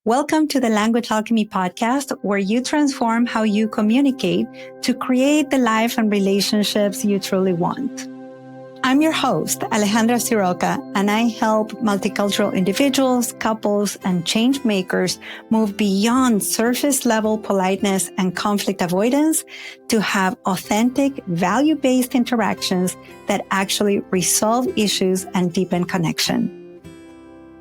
Welcome to the Language Alchemy podcast, where you transform how you communicate to create the life and relationships you truly want. I'm your host, Alejandra Siroka, and I help multicultural individuals, couples, and change makers move beyond surface level politeness and conflict avoidance to have authentic, value-based interactions that actually resolve issues and deepen connection.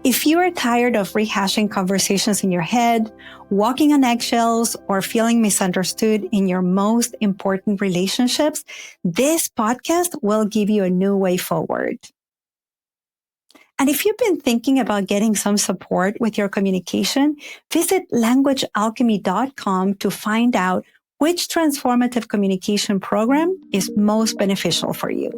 If you are tired of rehashing conversations in your head, walking on eggshells, or feeling misunderstood in your most important relationships, this podcast will give you a new way forward. And if you've been thinking about getting some support with your communication, visit languagealchemy.com to find out which transformative communication program is most beneficial for you.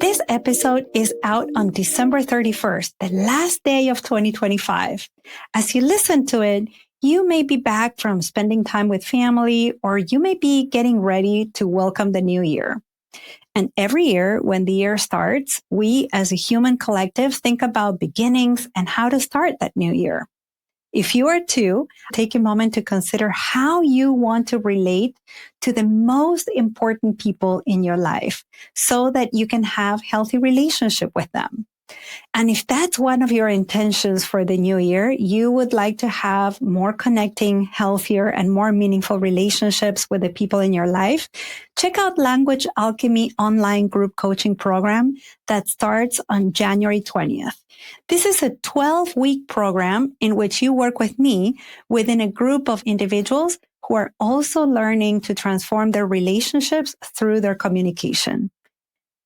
This episode is out on December 31st, the last day of 2025. As you listen to it, you may be back from spending time with family, or you may be getting ready to welcome the new year. And every year, when the year starts, we as a human collective think about beginnings and how to start that new year. If you are too, take a moment to consider how you want to relate to the most important people in your life so that you can have healthy relationship with them. And if that's one of your intentions for the new year, you would like to have more connecting, healthier, and more meaningful relationships with the people in your life, check out Language Alchemy online group coaching program that starts on January 20th. This is a 12-week program in which you work with me within a group of individuals who are also learning to transform their relationships through their communication.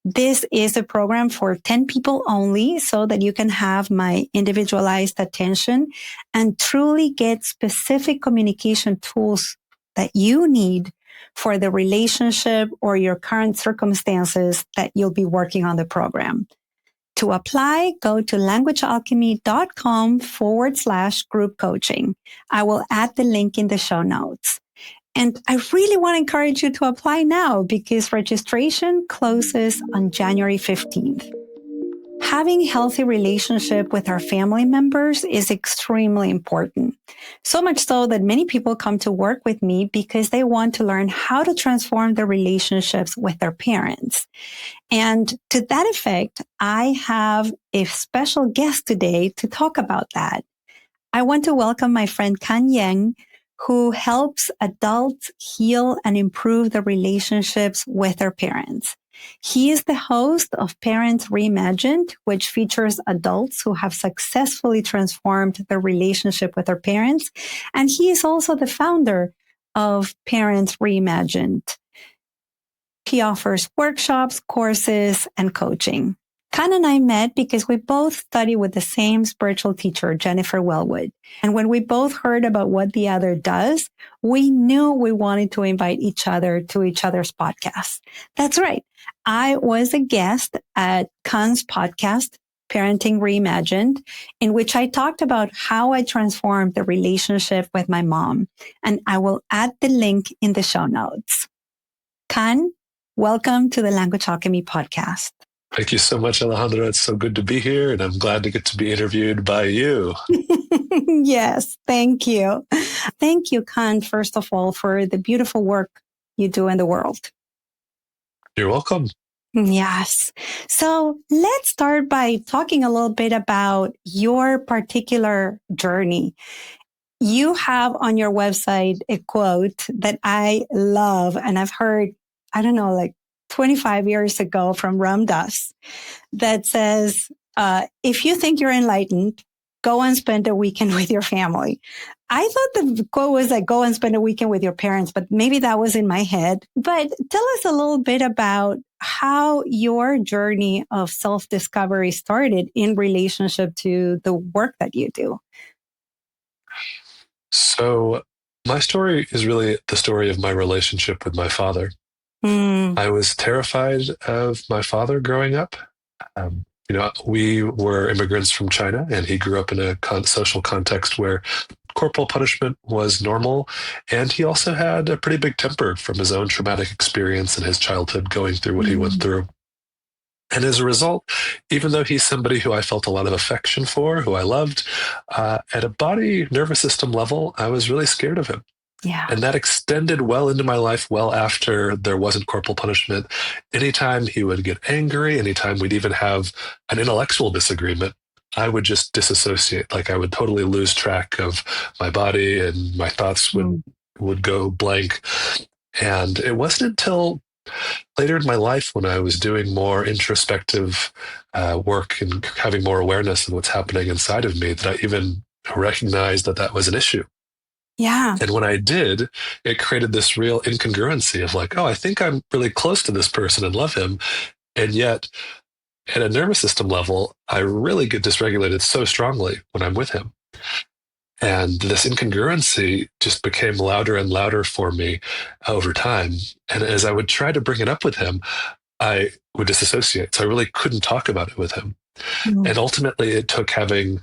This is a program for 10 people only so that you can have my individualized attention and truly get specific communication tools that you need for the relationship or your current circumstances that you'll be working on the program. To apply, go to languagealchemy.com/group coaching. I will add the link in the show notes. And I really want to encourage you to apply now because registration closes on January 15th. Having a healthy relationship with our family members is extremely important. So much so that many people come to work with me because they want to learn how to transform their relationships with their parents. And to that effect, I have a special guest today to talk about that. I want to welcome my friend Kan, who helps adults heal and improve their relationships with their parents. He is the host of Parents Reimagined, which features adults who have successfully transformed their relationship with their parents. And he is also the founder of Parents Reimagined. He offers workshops, courses, and coaching. Kan and I met because we both study with the same spiritual teacher, Jennifer Wellwood. And when we both heard about what the other does, we knew we wanted to invite each other to each other's podcasts. That's right. I was a guest at Kan's podcast, Parenting Reimagined, in which I talked about how I transformed the relationship with my mom. And I will add the link in the show notes. Kan, welcome to the Language Alchemy podcast. Thank you so much, Alejandra. It's so good to be here, and I'm glad to get to be interviewed by you. Yes, thank you. Thank you, Kan, first of all, for the beautiful work you do in the world. You're welcome. Yes. So let's start by talking a little bit about your particular journey. You have on your website a quote that I love, and I've heard, 25 years ago from Ram Dass that says, if you think you're enlightened, go and spend a weekend with your family. I thought the quote was like, go and spend a weekend with your parents, but maybe that was in my head. But tell us a little bit about how your journey of self-discovery started in relationship to the work that you do. So my story is really the story of my relationship with my father. I was terrified of my father growing up. We were immigrants from China, and he grew up in a social context where corporal punishment was normal. And he also had a pretty big temper from his own traumatic experience in his childhood going through what he went through. And as a result, even though he's somebody who I felt a lot of affection for, who I loved, at a body nervous system level, I was really scared of him. Yeah. And that extended well into my life, well after there wasn't corporal punishment. Anytime he would get angry, anytime we'd even have an intellectual disagreement, I would just disassociate. Like I would totally lose track of my body and my thoughts would go blank. And it wasn't until later in my life when I was doing more introspective work and having more awareness of what's happening inside of me that I even recognized that that was an issue. Yeah. And when I did, it created this real incongruency of like, oh, I think I'm really close to this person and love him. And yet at a nervous system level, I really get dysregulated so strongly when I'm with him. And this incongruency just became louder and louder for me over time. And as I would try to bring it up with him, I would disassociate. So I really couldn't talk about it with him. And ultimately, it took having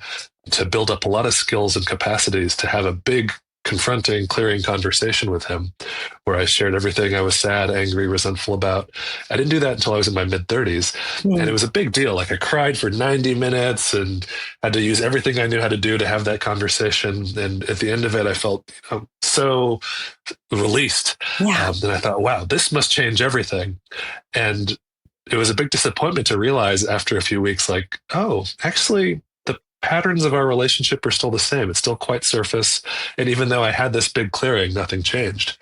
to build up a lot of skills and capacities to have a big, confronting, clearing conversation with him where I shared everything I was sad, angry, resentful about. I didn't do that until I was in my mid-30s. And it was a big deal. Like I cried for 90 minutes and had to use everything I knew how to do to have that conversation. And at the end of it, I felt so released. Yeah. And I thought, wow, this must change everything. And it was a big disappointment to realize after a few weeks, like, oh, actually, the patterns of our relationship are still the same. It's still quite surface. And even though I had this big clearing, nothing changed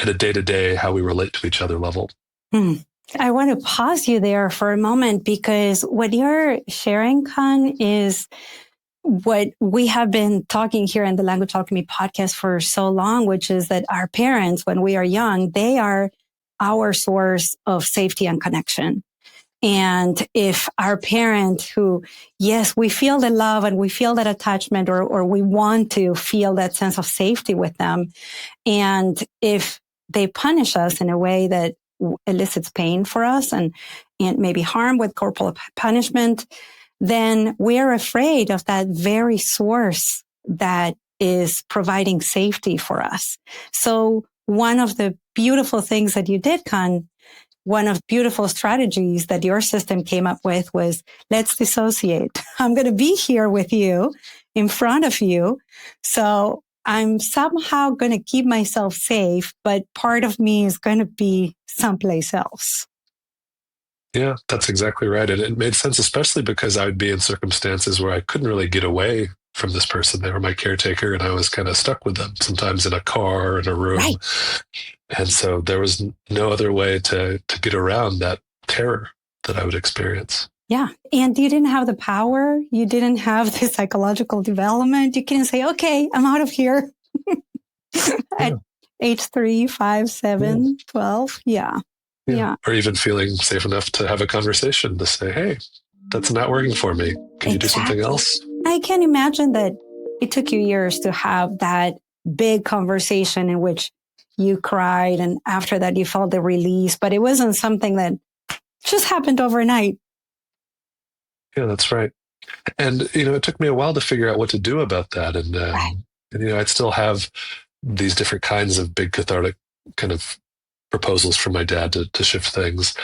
at a day-to-day, how we relate to each other level. I want to pause you there for a moment because what you're sharing, Kan, is what we have been talking here in the Language Alchemy podcast for so long, which is that our parents, when we are young, they are our source of safety and connection. And if our parent who, yes, we feel the love and we feel that attachment or we want to feel that sense of safety with them. And if they punish us in a way that elicits pain for us and maybe harm with corporal punishment, then we're afraid of that very source that is providing safety for us. So one of the beautiful things that you did, Kan, one of beautiful strategies that your system came up with was, let's dissociate. I'm going to be here with you in front of you. So I'm somehow going to keep myself safe, but part of me is going to be someplace else. Yeah, that's exactly right. And it made sense, especially because I would be in circumstances where I couldn't really get away from this person. They were my caretaker and I was kind of stuck with them, sometimes in a car, in a room. Right. And so there was no other way to get around that terror that I would experience. Yeah. And you didn't have the power. You didn't have the psychological development. You can say, okay, I'm out of here at age 3, 5, 7, 12. Yeah. Or even feeling safe enough to have a conversation to say, hey, that's not working for me. Can you do something else? I can imagine that it took you years to have that big conversation in which you cried. And after that, you felt the release, but it wasn't something that just happened overnight. Yeah, that's right. And, it took me a while to figure out what to do about that. And I'd still have these different kinds of big cathartic kind of proposals from my dad to shift things.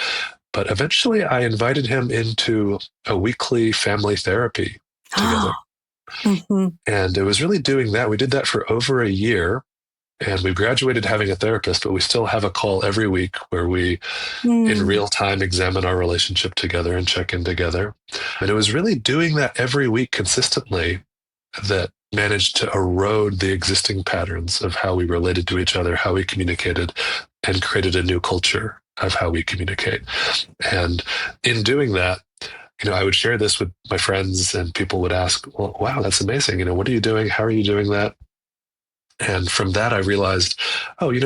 But eventually I invited him into a weekly family therapy together. And it was really doing that. We did that for over a year and we graduated having a therapist, but we still have a call every week where we in real time examine our relationship together and check in together. And it was really doing that every week consistently that managed to erode the existing patterns of how we related to each other, how we communicated, and created a new culture of how we communicate. And in doing that, I would share this with my friends and people would ask, well, wow, that's amazing. What are you doing? How are you doing that? And from that, I realized,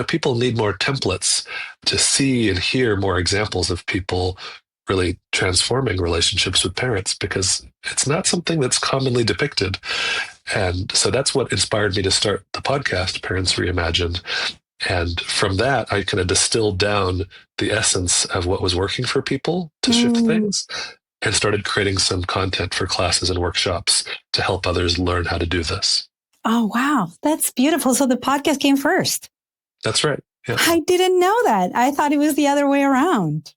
people need more templates to see and hear more examples of people really transforming relationships with parents because it's not something that's commonly depicted. And so that's what inspired me to start the podcast, Parents Reimagined. And from that, I kind of distilled down the essence of what was working for people to shift things and started creating some content for classes and workshops to help others learn how to do this. Oh, wow. That's beautiful. So the podcast came first. That's right. Yeah. I didn't know that. I thought it was the other way around.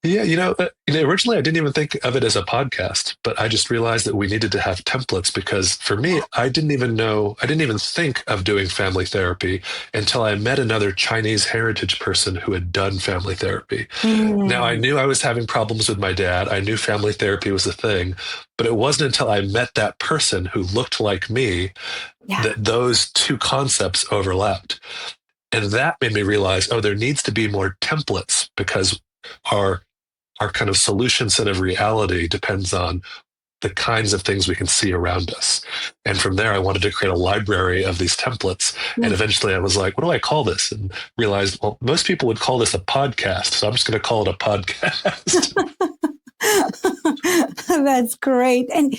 Yeah, originally I didn't even think of it as a podcast, but I just realized that we needed to have templates because for me, I didn't even think of doing family therapy until I met another Chinese heritage person who had done family therapy. Now, I knew I was having problems with my dad. I knew family therapy was a thing, but it wasn't until I met that person who looked like me that those two concepts overlapped. And that made me realize, oh, there needs to be more templates because our our kind of solution set of reality depends on the kinds of things we can see around us. And from there, I wanted to create a library of these templates. And eventually I was like, what do I call this? And realized, well, most people would call this a podcast. So I'm just going to call it a podcast. That's great. And,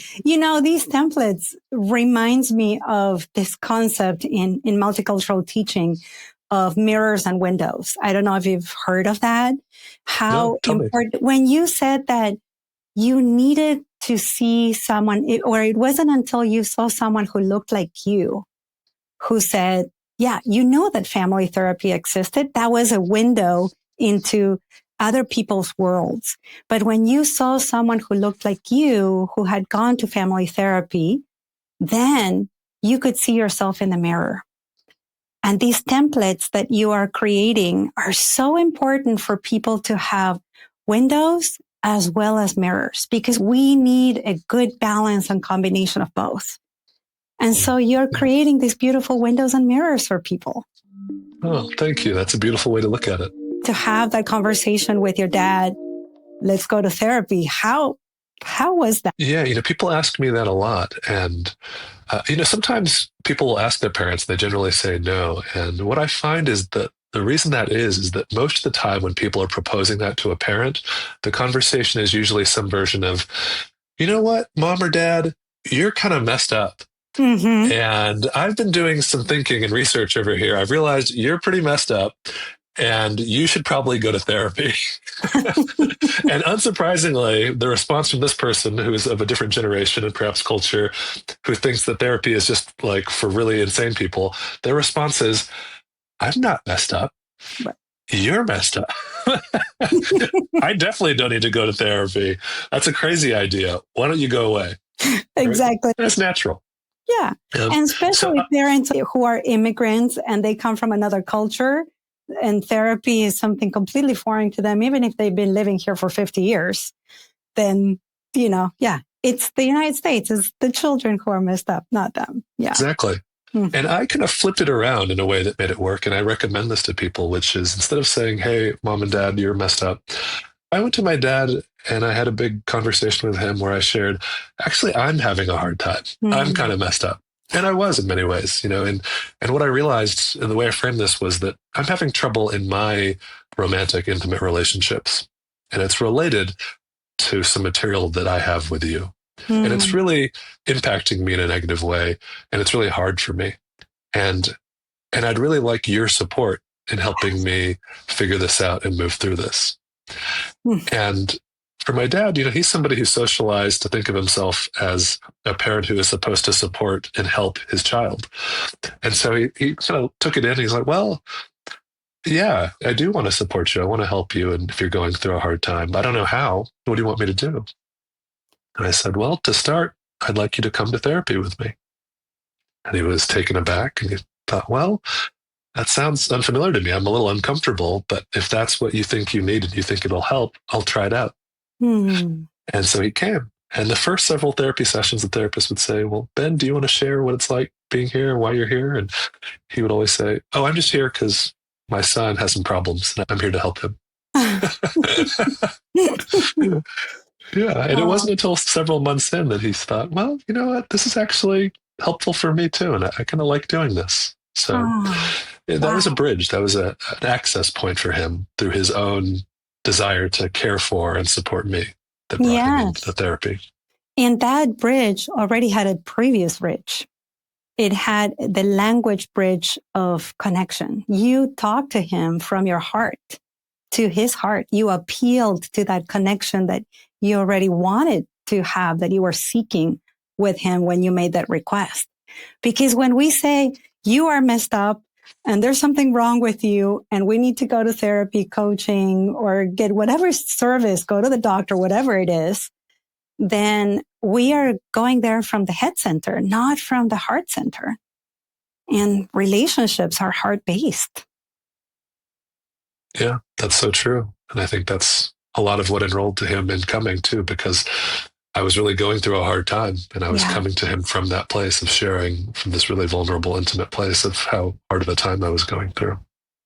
these templates reminds me of this concept in multicultural teaching of mirrors and windows. I don't know if you've heard of that. How important, when you said that you needed to see someone, or it wasn't until you saw someone who looked like you, who said, yeah, that family therapy existed. That was a window into other people's worlds. But when you saw someone who looked like you, who had gone to family therapy, then you could see yourself in the mirror. And these templates that you are creating are so important for people to have windows as well as mirrors, because we need a good balance and combination of both. And so you're creating these beautiful windows and mirrors for people. Oh, thank you. That's a beautiful way to look at it. To have that conversation with your dad, let's go to therapy. How was that? Yeah, people ask me that a lot. And, sometimes people will ask their parents, they generally say no. And what I find is that the reason that is that most of the time when people are proposing that to a parent, the conversation is usually some version of, you know what, mom or dad, you're kind of messed up. Mm-hmm. And I've been doing some thinking and research over here. I've realized you're pretty messed up and you should probably go to therapy. And unsurprisingly, the response from this person who is of a different generation and perhaps culture, who thinks that therapy is just like for really insane people, their response is, I'm not messed up. You're messed up. I definitely don't need to go to therapy. That's a crazy idea. Why don't you go away? Exactly. Right? That's natural. Yeah. And especially parents who are immigrants and they come from another culture, and therapy is something completely foreign to them, even if they've been living here for 50 years, then, it's the United States, it's the children who are messed up, not them. Yeah. Exactly. Mm-hmm. And I kind of flipped it around in a way that made it work. And I recommend this to people, which is instead of saying, hey, mom and dad, you're messed up, I went to my dad and I had a big conversation with him where I shared, actually, I'm having a hard time. Mm-hmm. I'm kind of messed up. And I was in many ways, and what I realized and the way I framed this was that I'm having trouble in my romantic, intimate relationships. And it's related to some material that I have with you. And it's really impacting me in a negative way. And it's really hard for me. And I'd really like your support in helping me figure this out and move through this. And for my dad, he's somebody who's socialized to think of himself as a parent who is supposed to support and help his child. And so he kind of took it in. He's like, well, yeah, I do want to support you. I want to help you. And if you're going through a hard time, but I don't know how. What do you want me to do? And I said, well, to start, I'd like you to come to therapy with me. And he was taken aback and he thought, well, that sounds unfamiliar to me. I'm a little uncomfortable, but if that's what you think you need and you think it'll help, I'll try it out. And so he came. And the first several therapy sessions, the therapist would say, well, Ben, do you want to share what it's like being here and why you're here? And he would always say, oh, I'm just here because my son has some problems and I'm here to help him. Yeah. And it wasn't until several months in that he thought, well, you know what? This is actually helpful for me too. And I kind of like doing this. So that was a bridge. That was an access point for him through his own desire to care for and support me that brought him into therapy. And that bridge already had a previous bridge. It had the language bridge of connection. You talked to him from your heart to his heart. You appealed to that connection that you already wanted to have, that you were seeking with him when you made that request. Because when we say you are messed up, and there's something wrong with you and we need to go to therapy, coaching, or get whatever service, go to the doctor, whatever it is, then we are going there from the head center, not from the heart center. And relationships are heart-based. Yeah, that's so true. And I think that's a lot of what enrolled to him in coming too, because I was really going through a hard time and I was coming to him from that place of sharing from this really vulnerable, intimate place of how hard of a time I was going through.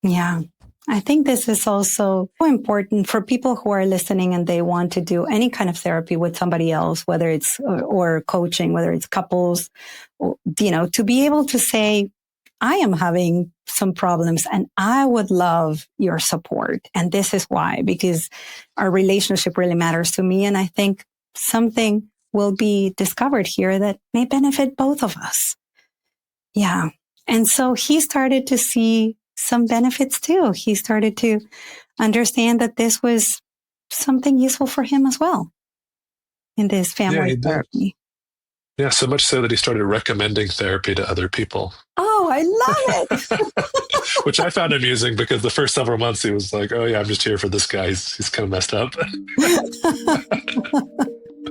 Yeah. I think this is also important for people who are listening and they want to do any kind of therapy with somebody else, whether it's or coaching, whether it's couples, to be able to say, I am having some problems and I would love your support. And this is why, because our relationship really matters to me. And I think something will be discovered here that may benefit both of us. Yeah. And so he started to see some benefits too. He started to understand that this was something useful for him as well in this family therapy. Yeah, so much so that he started recommending therapy to other people. Oh, I love it. Which I found amusing because the first several months he was like, oh yeah, I'm just here for this guy. He's kind of messed up.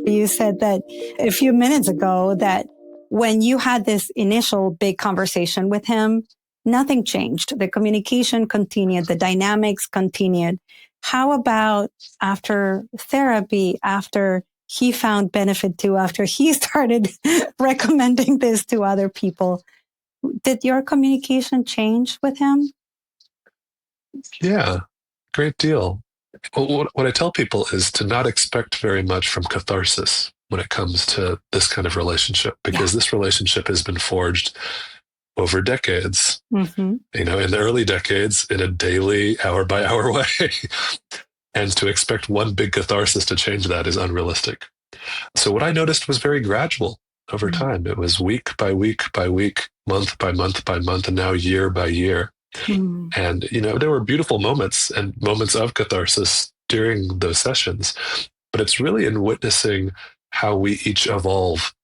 You said that a few minutes ago that when you had this initial big conversation with him, nothing changed. The communication continued, the dynamics continued. How about after therapy, after he found benefit too, after he started recommending this to other people? Did your communication change with him? Yeah, great deal. What I tell people is to not expect very much from catharsis when it comes to this kind of relationship, because this relationship has been forged over decades, in the early decades in a daily, hour by hour way. And to expect one big catharsis to change that is unrealistic. So what I noticed was very gradual over time. It was week by week by week, month by month by month, and now year by year. And, there were beautiful moments and moments of catharsis during those sessions, but it's really in witnessing how we each evolve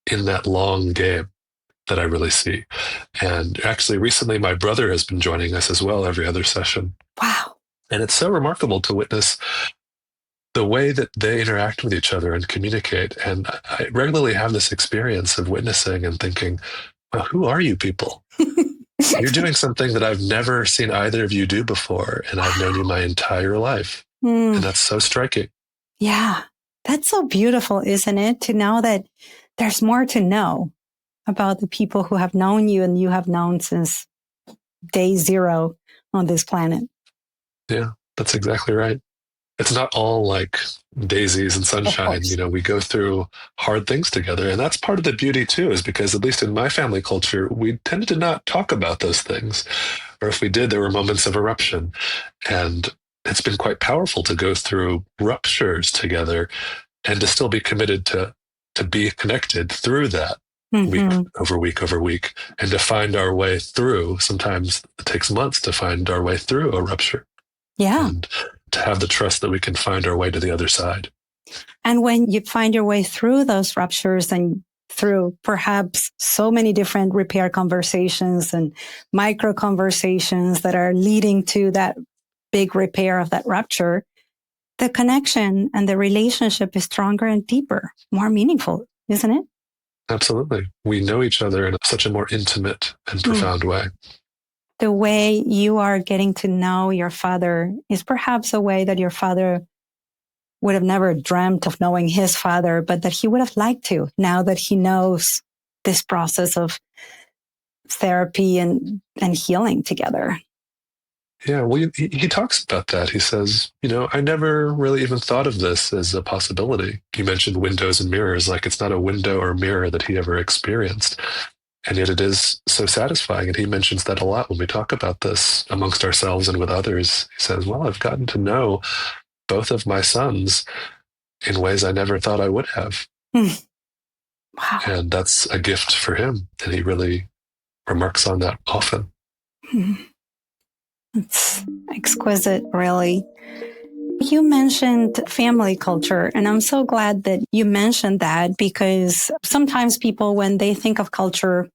in that long game that I really see. And actually, recently, my brother has been joining us as well every other session. Wow. And it's so remarkable to witness the way that they interact with each other and communicate. And I regularly have this experience of witnessing and thinking, well, who are you people? You're doing something that I've never seen either of you do before. And I've known you my entire life. And that's so striking. Yeah. That's so beautiful, isn't it? To know that there's more to know about the people who have known you and you have known since day zero on this planet. Yeah, that's exactly right. It's not all like daisies and sunshine. We go through hard things together. And that's part of the beauty too, is because at least in my family culture, we tended to not talk about those things. Or if we did, there were moments of eruption. And it's been quite powerful to go through ruptures together and to still be committed to be connected through that week over week over week, and to find our way through. Sometimes it takes months to find our way through a rupture. Yeah. And to have the trust that we can find our way to the other side. And when you find your way through those ruptures and through perhaps so many different repair conversations and micro conversations that are leading to that big repair of that rupture, the connection and the relationship is stronger and deeper, more meaningful, isn't it? Absolutely. We know each other in such a more intimate and profound way. The way you are getting to know your father is perhaps a way that your father would have never dreamt of knowing his father, but that he would have liked to, now that he knows this process of therapy and healing together. Yeah, well, he talks about that. He says, I never really even thought of this as a possibility. You mentioned windows and mirrors, like it's not a window or mirror that he ever experienced. And yet it is so satisfying. And he mentions that a lot when we talk about this amongst ourselves and with others. He says, well, I've gotten to know both of my sons in ways I never thought I would have. Wow. And that's a gift for him. And he really remarks on that often. It's exquisite, really. You mentioned family culture, and I'm so glad that you mentioned that, because sometimes people, when they think of culture,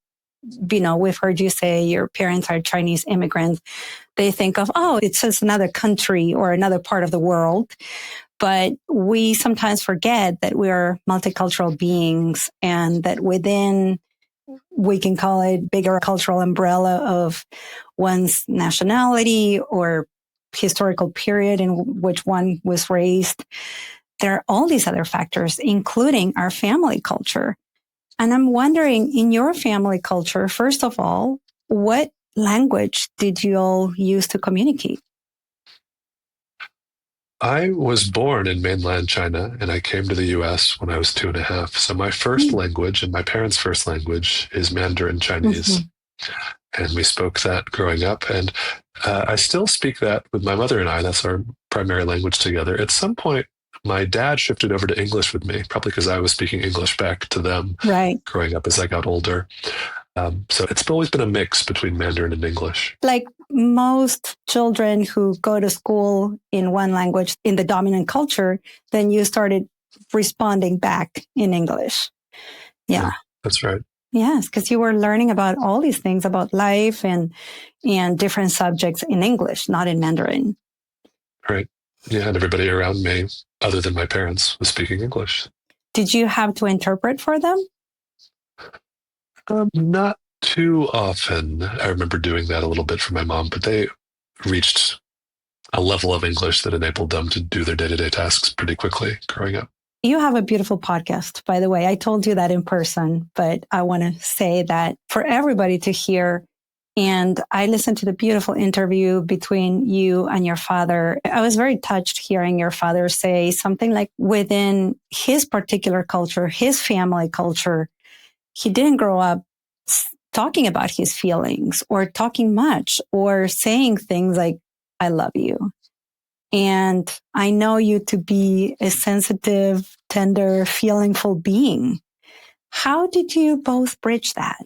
we've heard you say your parents are Chinese immigrants, they think of, oh, it's just another country or another part of the world. But we sometimes forget that we are multicultural beings and that within, we can call it bigger cultural umbrella of one's nationality or historical period in which one was raised. There are all these other factors, including our family culture. And I'm wondering, in your family culture, first of all, what language did you all use to communicate? I was born in mainland China and I came to the US when I was 2.5. So my first language and my parents' first language is Mandarin Chinese. And we spoke that growing up. And I still speak that with my mother and I. That's our primary language together. At some point, my dad shifted over to English with me, probably because I was speaking English back to them growing up as I got older. So it's always been a mix between Mandarin and English. Like most children who go to school in one language in the dominant culture, then you started responding back in English. Yeah, that's right. Yes, because you were learning about all these things about life and different subjects in English, not in Mandarin. Right. Yeah, and everybody around me, other than my parents, was speaking English. Did you have to interpret for them? Not too often. I remember doing that a little bit for my mom, but they reached a level of English that enabled them to do their day-to-day tasks pretty quickly growing up. You have a beautiful podcast, by the way. I told you that in person, but I want to say that for everybody to hear. And I listened to the beautiful interview between you and your father. I was very touched hearing your father say something like within his particular culture, his family culture, he didn't grow up talking about his feelings or talking much or saying things like, I love you. And I know you to be a sensitive, tender, feelingful being. How did you both bridge that?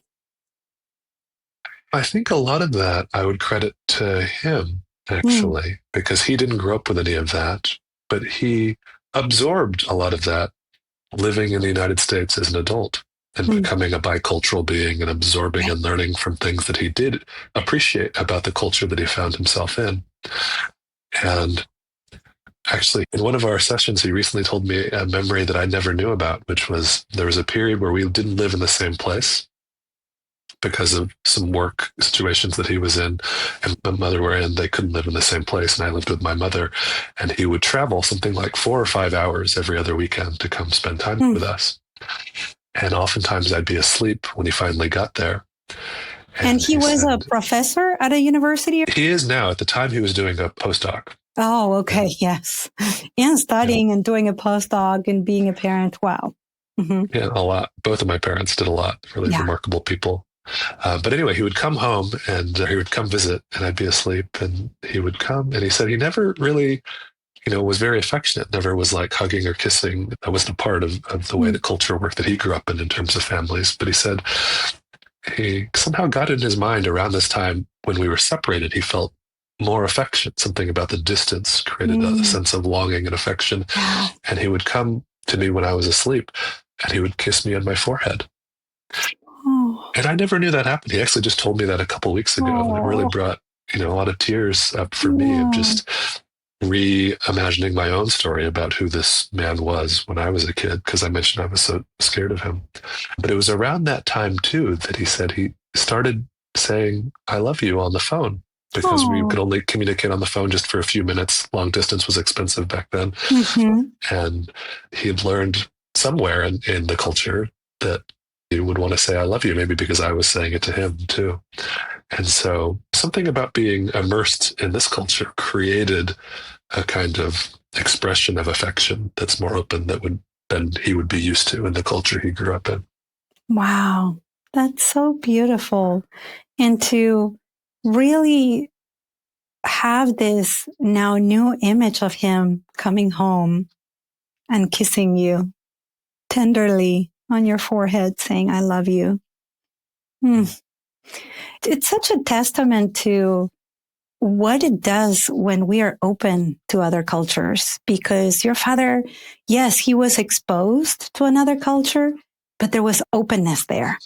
I think a lot of that I would credit to him, actually, because he didn't grow up with any of that, but he absorbed a lot of that living in the United States as an adult and becoming a bicultural being and absorbing and learning from things that he did appreciate about the culture that he found himself in. And actually, in one of our sessions, he recently told me a memory that I never knew about, which was there was a period where we didn't live in the same place because of some work situations that he was in and my mother were in. They couldn't live in the same place, and I lived with my mother, and he would travel something like 4 or 5 hours every other weekend to come spend time with us. And oftentimes I'd be asleep when he finally got there. And he was a professor at a university? He is now. At the time, he was doing a postdoc. Oh, okay. Yes. And studying and doing a postdoc and being a parent. Wow. Yeah, a lot. Both of my parents did a lot. Really remarkable people. But anyway, he would come home and he would come visit and I'd be asleep and he would come and he said he never really, was very affectionate, never was like hugging or kissing. That wasn't a part of the way the culture worked that he grew up in terms of families. But he said he somehow got in his mind around this time when we were separated, he felt more affection. Something about the distance created a sense of longing and affection. And he would come to me when I was asleep and he would kiss me on my forehead. And I never knew that happened. He actually just told me that a couple of weeks ago. And it really brought, a lot of tears up for me of just reimagining my own story about who this man was when I was a kid, because I mentioned I was so scared of him. But it was around that time, too, that he said he started saying, I love you on the phone, because we could only communicate on the phone just for a few minutes. Long distance was expensive back then. And he had learned somewhere in the culture that he would want to say, I love you, maybe because I was saying it to him too. And so something about being immersed in this culture created a kind of expression of affection that's more open than he would be used to in the culture he grew up in. Wow. That's so beautiful. And to really have this now new image of him coming home and kissing you tenderly on your forehead, saying, I love you. It's such a testament to what it does when we are open to other cultures, because your father, yes, he was exposed to another culture, but there was openness there.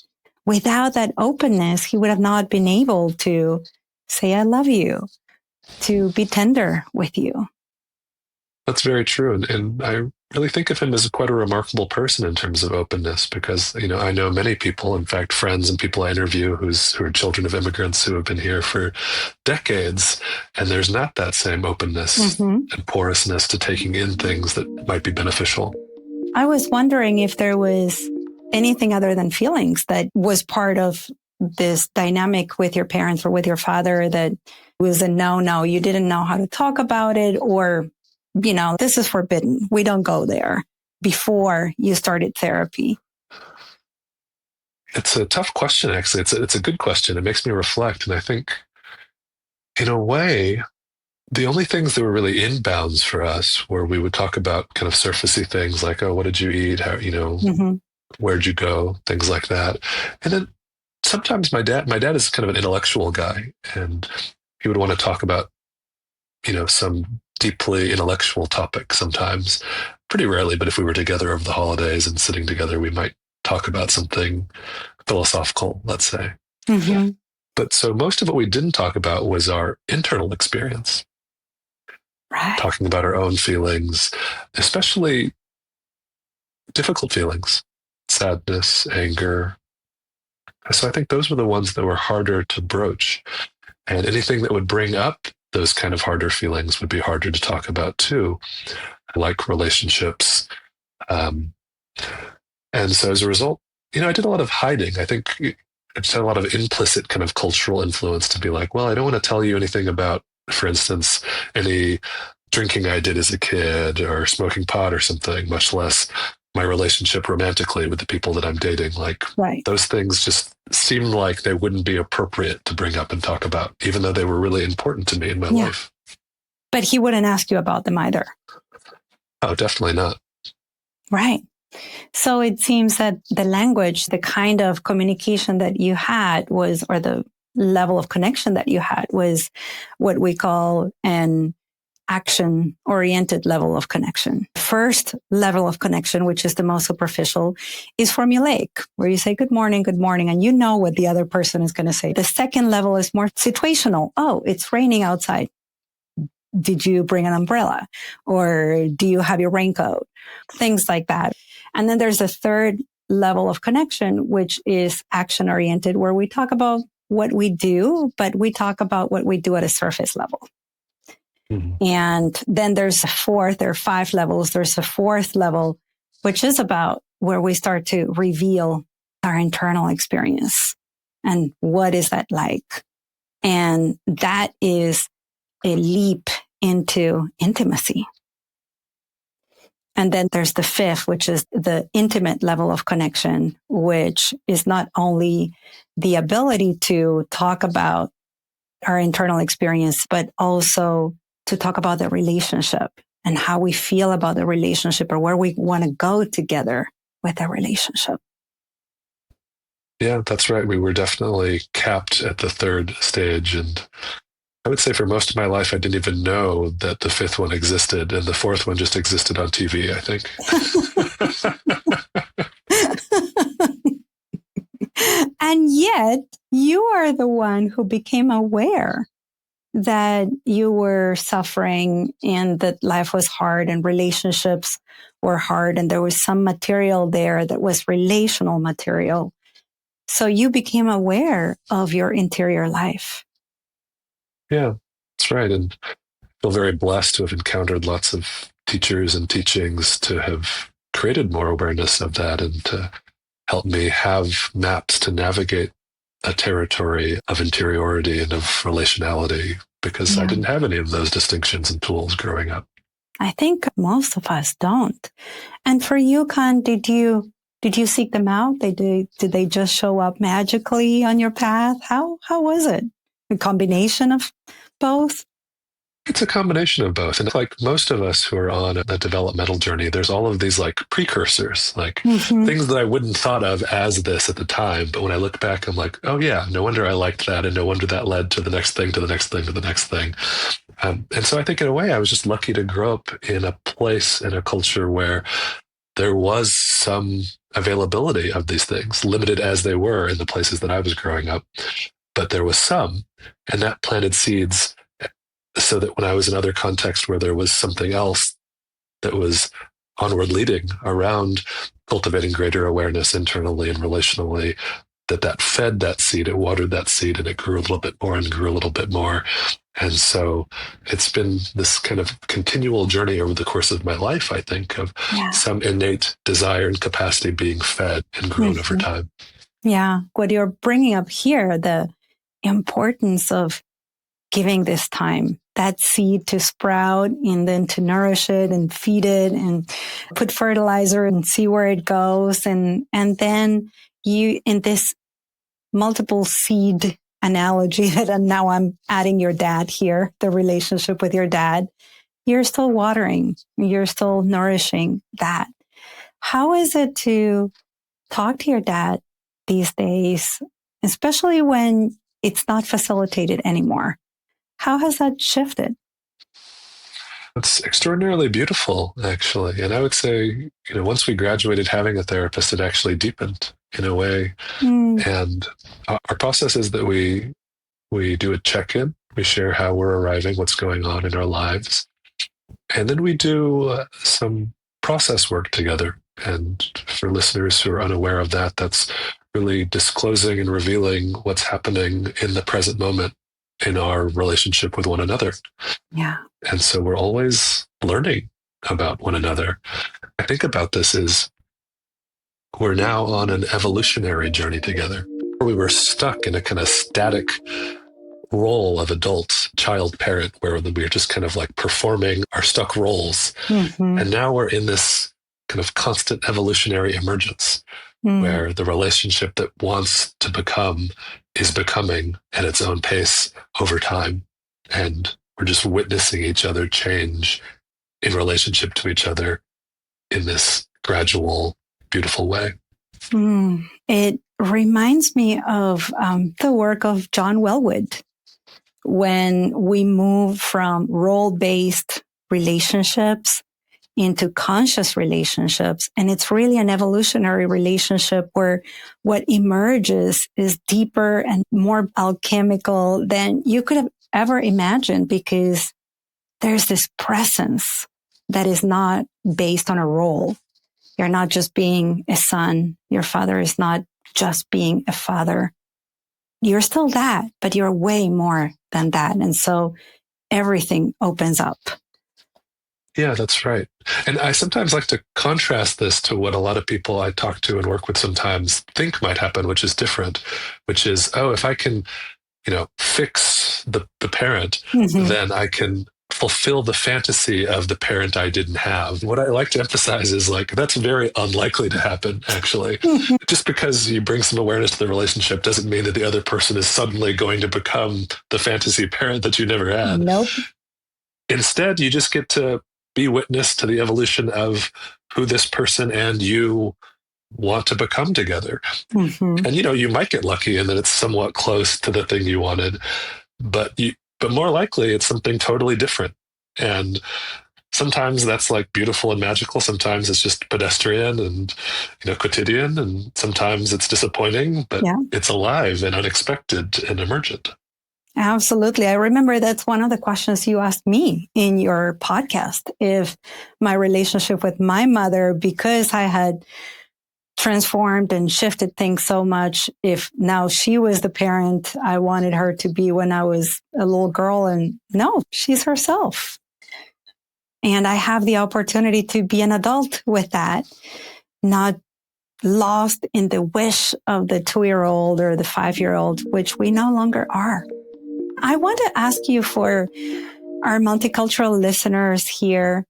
without that openness, he would have not been able to say, I love you, to be tender with you. That's very true. And I really think of him as quite a remarkable person in terms of openness, because, I know many people, in fact, friends and people I interview who are children of immigrants who have been here for decades, and there's not that same openness and porousness to taking in things that might be beneficial. I was wondering if there was anything other than feelings that was part of this dynamic with your parents or with your father that was a no, you didn't know how to talk about it, or, this is forbidden. We don't go there before you started therapy. It's a tough question, actually. It's a good question. It makes me reflect. And I think, in a way, the only things that were really inbounds for us where we would talk about kind of surfacey things like, oh, what did you eat? How, where'd you go? Things like that. And then sometimes my dad is kind of an intellectual guy, and he would want to talk about, some deeply intellectual topic sometimes, pretty rarely, but if we were together over the holidays and sitting together, we might talk about something philosophical, let's say. But so most of what we didn't talk about was our internal experience. Right. Talking about our own feelings, especially difficult feelings, sadness, anger. So I think those were the ones that were harder to broach. And anything that would bring up those kind of harder feelings would be harder to talk about too, like relationships. And so as a result, I did a lot of hiding. I think it's a lot of implicit kind of cultural influence to be like, well, I don't want to tell you anything about, for instance, any drinking I did as a kid or smoking pot or something, much less my relationship romantically with the people that I'm dating. Like, right. Those things just seemed like they wouldn't be appropriate to bring up and talk about, even though they were really important to me in my life. But he wouldn't ask you about them either. Oh, definitely not. Right. So it seems that the language, the kind of communication that you had was, or the level of connection that you had was what we call an action-oriented level of connection. First level of connection, which is the most superficial, is formulaic, where you say, good morning, and you know what the other person is going to say. The second level is more situational. Oh, it's raining outside. Did you bring an umbrella? Or do you have your raincoat? Things like that. And then there's a third level of connection, which is action-oriented, where we talk about what we do, but we talk about what we do at a surface level. And then there are 5 levels. There's a fourth level, which is about where we start to reveal our internal experience. And what is that like? And that is a leap into intimacy. And then there's the 5th, which is the intimate level of connection, which is not only the ability to talk about our internal experience, but also to talk about the relationship and how we feel about the relationship or where we want to go together with the relationship. Yeah, that's right. We were definitely capped at the 3rd stage. And I would say for most of my life, I didn't even know that the 5th one existed. And the 4th one just existed on TV, I think. And yet you are the one who became aware that you were suffering and that life was hard and relationships were hard. And there was some material there that was relational material. So you became aware of your interior life. Yeah, that's right. And I feel very blessed to have encountered lots of teachers and teachings to have created more awareness of that and to help me have maps to navigate a territory of interiority and of relationality, because I didn't have any of those distinctions and tools growing up. I think most of us don't. And for you, Kan, did you seek them out? Did they just show up magically on your path? How was it? A combination of both? It's a combination of both. And like most of us who are on a developmental journey, there's all of these like precursors, like things that I wouldn't thought of as this at the time. But when I look back, I'm like, oh yeah, no wonder I liked that. And no wonder that led to the next thing, to the next thing, to the next thing. And so I think in a way, I was just lucky to grow up in a place, in a culture where there was some availability of these things, limited as they were in the places that I was growing up, but there was some, and that planted seeds so that when I was in other contexts where there was something else that was onward leading around cultivating greater awareness internally and relationally, that fed that seed, it watered that seed, and it grew a little bit more and grew a little bit more. And so it's been this kind of continual journey over the course of my life, I think, of some innate desire and capacity being fed and grown over time. Yeah. What you're bringing up here, the importance of giving this time, that seed to sprout and then to nourish it and feed it and put fertilizer and see where it goes. And then you, in this multiple seed analogy that now I'm adding your dad here, the relationship with your dad, you're still watering, you're still nourishing that. How is it to talk to your dad these days, especially when it's not facilitated anymore? How has that shifted? It's extraordinarily beautiful, actually. And I would say, once we graduated having a therapist, it actually deepened in a way. And our process is that we do a check-in. We share how we're arriving, what's going on in our lives. And then we do some process work together. And for listeners who are unaware of that, that's really disclosing and revealing what's happening in the present moment in our relationship with one another. Yeah. And so we're always learning about one another. I think about this as we're now on an evolutionary journey together. We were stuck in a kind of static role of adult, child, parent, where we were just kind of like performing our stuck roles. And now we're in this kind of constant evolutionary emergence where the relationship that wants to become is becoming at its own pace over time. And we're just witnessing each other change in relationship to each other in this gradual, beautiful way. It reminds me of the work of John Wellwood. When we move from role-based relationships into conscious relationships, and it's really an evolutionary relationship where what emerges is deeper and more alchemical than you could have ever imagined, because there's this presence that is not based on a role. You're not just being a son. Your father is not just being a father. You're still that, but you're way more than that. And so everything opens up. Yeah, that's right. And I sometimes like to contrast this to what a lot of people I talk to and work with sometimes think might happen, which is different, which is, if I can, fix the parent, then I can fulfill the fantasy of the parent I didn't have. What I like to emphasize is that's very unlikely to happen, actually. Just because you bring some awareness to the relationship doesn't mean that the other person is suddenly going to become the fantasy parent that you never had. Nope. Instead, you just get to be witness to the evolution of who this person and you want to become together. And, you might get lucky in that it's somewhat close to the thing you wanted, but more likely it's something totally different. And sometimes that's beautiful and magical. Sometimes it's just pedestrian and, quotidian. And sometimes it's disappointing, but it's alive and unexpected and emergent. Absolutely. I remember that's one of the questions you asked me in your podcast. If my relationship with my mother, because I had transformed and shifted things so much, if now she was the parent I wanted her to be when I was a little girl, and no, she's herself. And I have the opportunity to be an adult with that, not lost in the wish of the 2-year-old or the 5-year-old, which we no longer are. I want to ask you, for our multicultural listeners here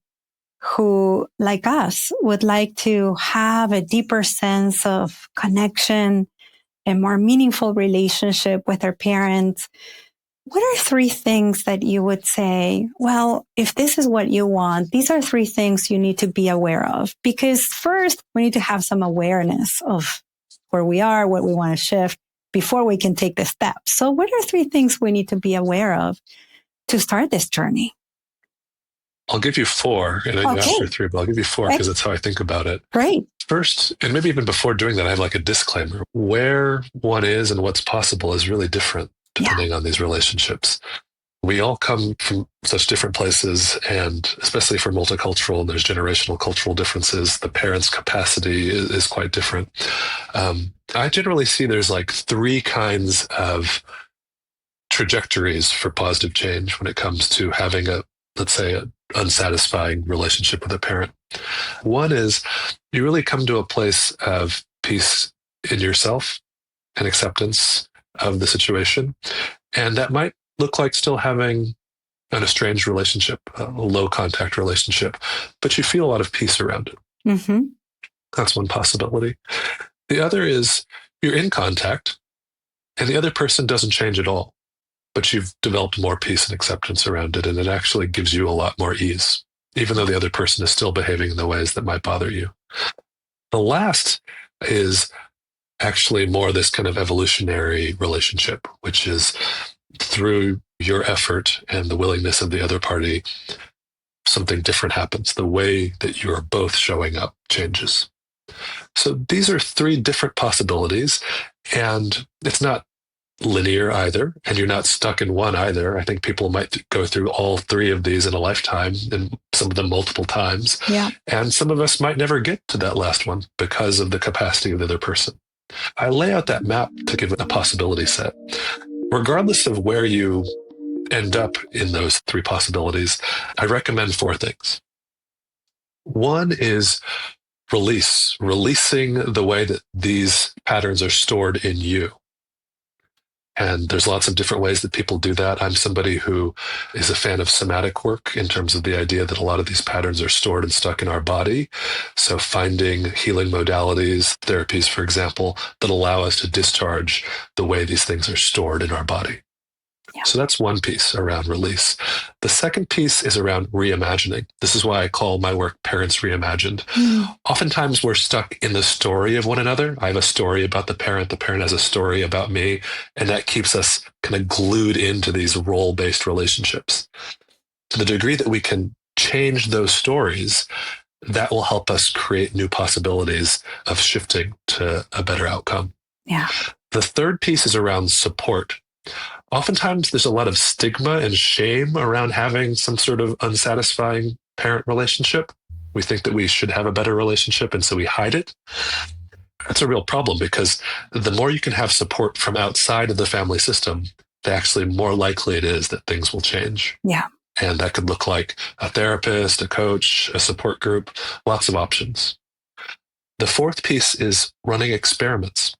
who, like us, would like to have a deeper sense of connection, a more meaningful relationship with their parents, what are 3 things that you would say, well, if this is what you want, these are 3 things you need to be aware of? Because first, we need to have some awareness of where we are, what we want to shift, before we can take the steps. So what are 3 things we need to be aware of to start this journey? I'll give you four. And you asked for three, but I'll give you four because that's how I think about it. Great. First, and maybe even before doing that, I have like a disclaimer. Where one is and what's possible is really different depending on these relationships. We all come from such different places, and especially for multicultural, and there's generational cultural differences. The parents' capacity is quite different. I generally see there's like three kinds of trajectories for positive change when it comes to having let's say, an unsatisfying relationship with a parent. One is you really come to a place of peace in yourself and acceptance of the situation. And that might look like still having an estranged relationship, a low contact relationship, but you feel a lot of peace around it. Mm-hmm. That's one possibility. The other is you're in contact and the other person doesn't change at all, but you've developed more peace and acceptance around it. And it actually gives you a lot more ease, even though the other person is still behaving in the ways that might bother you. The last is actually more this kind of evolutionary relationship, which is through your effort and the willingness of the other party, something different happens. The way that you're both showing up changes. So these are three different possibilities, and it's not linear either, and you're not stuck in one either. I think people might go through all three of these in a lifetime, and some of them multiple times. Yeah. And some of us might never get to that last one because of the capacity of the other person. I lay out that map to give it a possibility set. Regardless of where you end up in those three possibilities, I recommend four things. One is releasing the way that these patterns are stored in you. And there's lots of different ways that people do that. I'm somebody who is a fan of somatic work in terms of the idea that a lot of these patterns are stored and stuck in our body. So finding healing modalities, therapies, for example, that allow us to discharge the way these things are stored in our body. Yeah. So that's one piece around release. The second piece is around reimagining. This is why I call my work Parents Reimagined. Oftentimes we're stuck in the story of one another. I have a story about the parent has a story about me, and that keeps us kind of glued into these role-based relationships. To the degree that we can change those stories, that will help us create new possibilities of shifting to a better outcome. Yeah. The third piece is around support. Oftentimes, there's a lot of stigma and shame around having some sort of unsatisfying parent relationship. We think that we should have a better relationship, and so we hide it. That's a real problem because the more you can have support from outside of the family system, the actually more likely it is that things will change. Yeah. And that could look like a therapist, a coach, a support group, lots of options. The fourth piece is running experiments.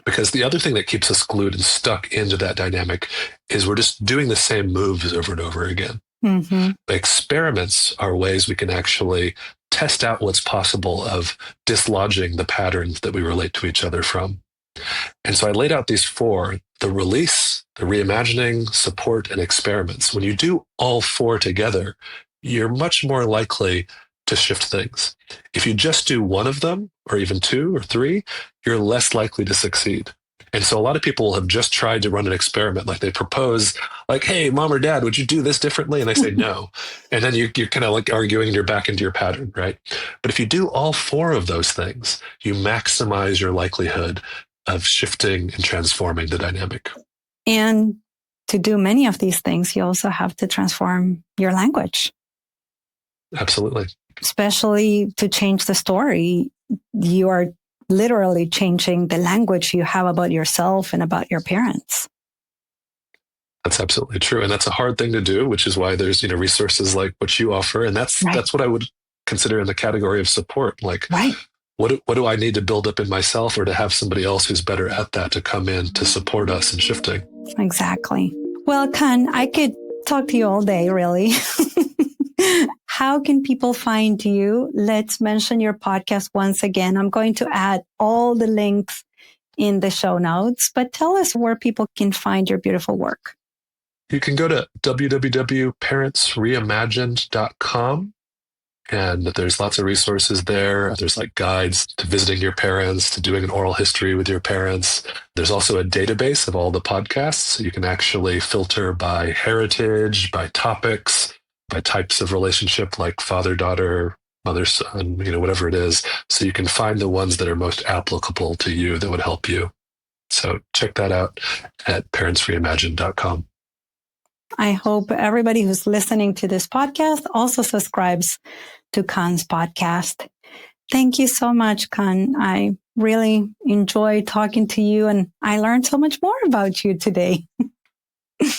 Because the other thing that keeps us glued and stuck into that dynamic is we're just doing the same moves over and over again. Mm-hmm. Experiments are ways we can actually test out what's possible of dislodging the patterns that we relate to each other from. And so I laid out these four: the release, the reimagining, support, and experiments. When you do all four together, you're much more likely to shift things. If you just do one of them, or even two or three, you're less likely to succeed. And so a lot of people have just tried to run an experiment. Like they propose, like, hey, mom or dad, would you do this differently? And they say no. And then you're kind of like arguing and you're back into your pattern, right? But if you do all four of those things, you maximize your likelihood of shifting and transforming the dynamic. And to do many of these things, you also have to transform your language. Absolutely. Especially to change the story, you are literally changing the language you have about yourself and about your parents. That's absolutely true. And that's a hard thing to do, which is why there's, resources like what you offer. And that's what I would consider in the category of support. Like, what do I need to build up in myself, or to have somebody else who's better at that to come in to support us in shifting? Exactly. Well, Kan, I could talk to you all day, really. How can people find you? Let's mention your podcast once again. I'm going to add all the links in the show notes, but tell us where people can find your beautiful work. You can go to www.parentsreimagined.com, and there's lots of resources there. There's like guides to visiting your parents, to doing an oral history with your parents. There's also a database of all the podcasts. So you can actually filter by heritage, by topics, by types of relationship, like father-daughter, mother-son, whatever it is. So you can find the ones that are most applicable to you that would help you. So check that out at parentsreimagined.com. I hope everybody who's listening to this podcast also subscribes to Kan's podcast. Thank you so much, Kan. I really enjoyed talking to you, and I learned so much more about you today.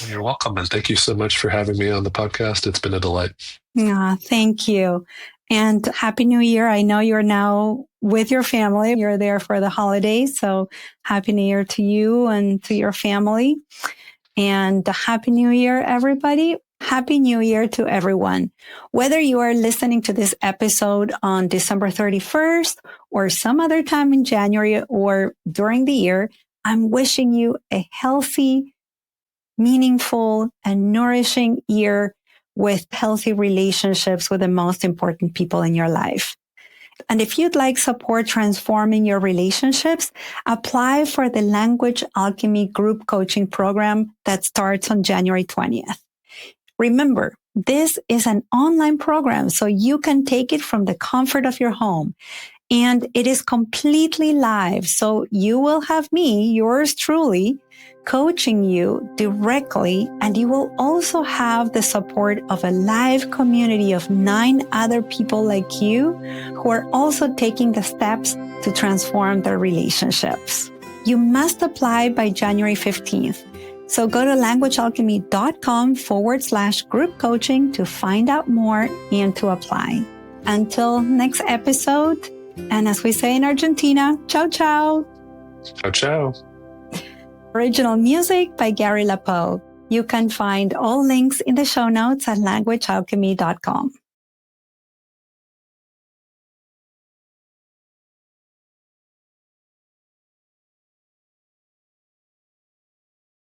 You're welcome. And thank you so much for having me on the podcast. It's been a delight. Thank you. And Happy New Year. I know you're now with your family. You're there for the holidays. So Happy New Year to you and to your family. And Happy New Year, everybody. Happy New Year to everyone. Whether you are listening to this episode on December 31st or some other time in January or during the year, I'm wishing you a healthy, meaningful, and nourishing year with healthy relationships with the most important people in your life. And if you'd like support transforming your relationships, apply for the Language Alchemy group coaching program that starts on January 20th. Remember, this is an online program, so you can take it from the comfort of your home. And it is completely live. So you will have me, yours truly, coaching you directly. And you will also have the support of a live community of 9 other people like you who are also taking the steps to transform their relationships. You must apply by January 15th. So go to languagealchemy.com/group coaching to find out more and to apply. Until next episode, and as we say in Argentina, ciao, ciao. Ciao, ciao. Original music by Gary LaPoe. You can find all links in the show notes at languagealchemy.com.